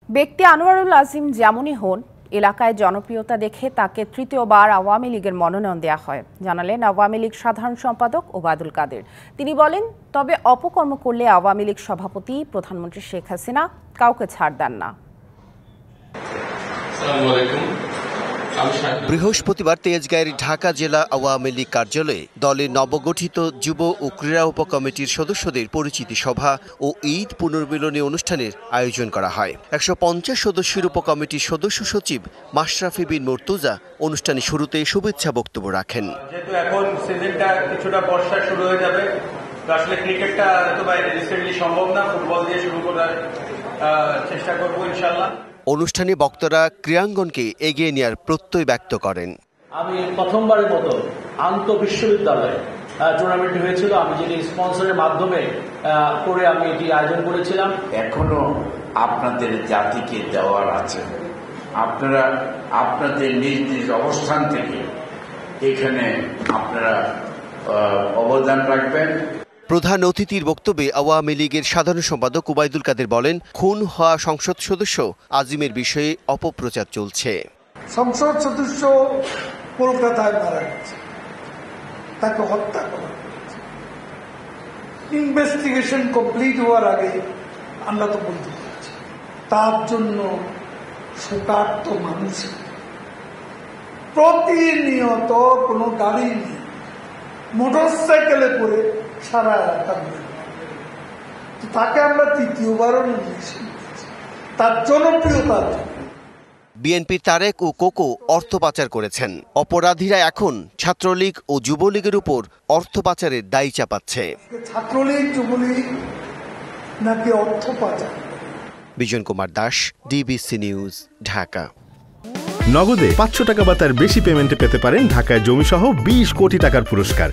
ব্যক্তি আনোয়ারুল আজিম যেমনই হন, এলাকায় জনপ্রিয়তা দেখে তাকে তৃতীয়বার আওয়ামী লীগের মনোনয়ন দেওয়া হয়, জানালেন আওয়ামী লীগ সাধারণ সম্পাদক ওবায়দুল কাদের। তিনি বলেন, তবে অপকর্ম করলে আওয়ামী লীগ সভাপতি প্রধানমন্ত্রী শেখ হাসিনা কাউকে ছাড় দেন না। বৃহস্পতিবার তেজগাঁয়ের ঢাকা জেলা আওয়ামী লীগ কার্যালয়ে দলের নবগঠিত যুব ও ক্রীড়া উপকমিটির সদস্যদের পরিচিতি সভা ও ঈদ পুনর্মিলনী অনুষ্ঠানের আয়োজন করা হয়। ১৫০ সদস্যের উপকমিটির সদস্য সচিব মাশরাফি বিন মুর্তজা অনুষ্ঠানের শুরুতে শুভেচ্ছা বক্তব্য রাখেন। যেহেতু এখন সিজনটা কিছুটা বর্ষা শুরু হয়ে যাবে, তো আসলে ক্রিকেটটা তো রিসেন্টলি সম্ভব না, ফুটবল দিয়ে শুরু করার চেষ্টা করবো ইনশাল্লাহ। অনুষ্ঠানে বক্তারা ক্রীড়াঙ্গনকে এগিয়ে নেওয়ার প্রত্যয় ব্যক্ত করেন। আমি প্রথমবারের মতো আন্তঃবিশ্ববিদ্যালয়ে টুর্নামেন্ট হয়েছিল, আমি যেটি স্পন্সরের মাধ্যমে করে আমি এটি আয়োজন করেছিলাম। এখনো আপনাদের জাতিকে দেওয়ার আছে, আপনারা আপনাদের নিজ নিজ অবস্থান থেকে এখানে আপনারা অবদান রাখবেন। প্রধান অতিথির বক্তব্যে আওয়ামী লীগের সাধারণ সম্পাদক ওবায়দুল কাদের বলেন, খুন হওয়া সংসদ সদস্য আজিমের বিষয়ে অপপ্রচার চলছে। সংসদ সদস্য কলকাতায় মারা গেছে, তাকে হত্যা করা হয়েছে। ইনভেস্টিগেশন কমপ্লিট হওয়ার আগে আমরা তো বলতে পারছি, তার জন্য শোকার্ত মানুষ প্রতিনিয়ত কোনো গাড়ি নিয়ে মোটরসাইকেলে করে সারা এলাকা ঘুরে, তাকে আমরা তৃতীয়বারও নমিনেশন দিয়েছি তার জনপ্রিয়তার জন্য। বিএনপির তারেক ও কোকো অর্থ পাচার করেছেন। অপরাধীরা এখন ছাত্রলীগ ও যুবলীগের উপর অর্থ পাচারের দায় চাপাচ্ছে। ছাত্রলীগ যুবলীগ নাকি অর্থ পাচার। Bijan Kumar Das, DBC news, Dhaka. নগদে ৫০০ টাকা বা তার বেশি পেমেন্টে পেতে পারেন ঢাকায় জমিসহ ২০ কোটি টাকার পুরস্কার।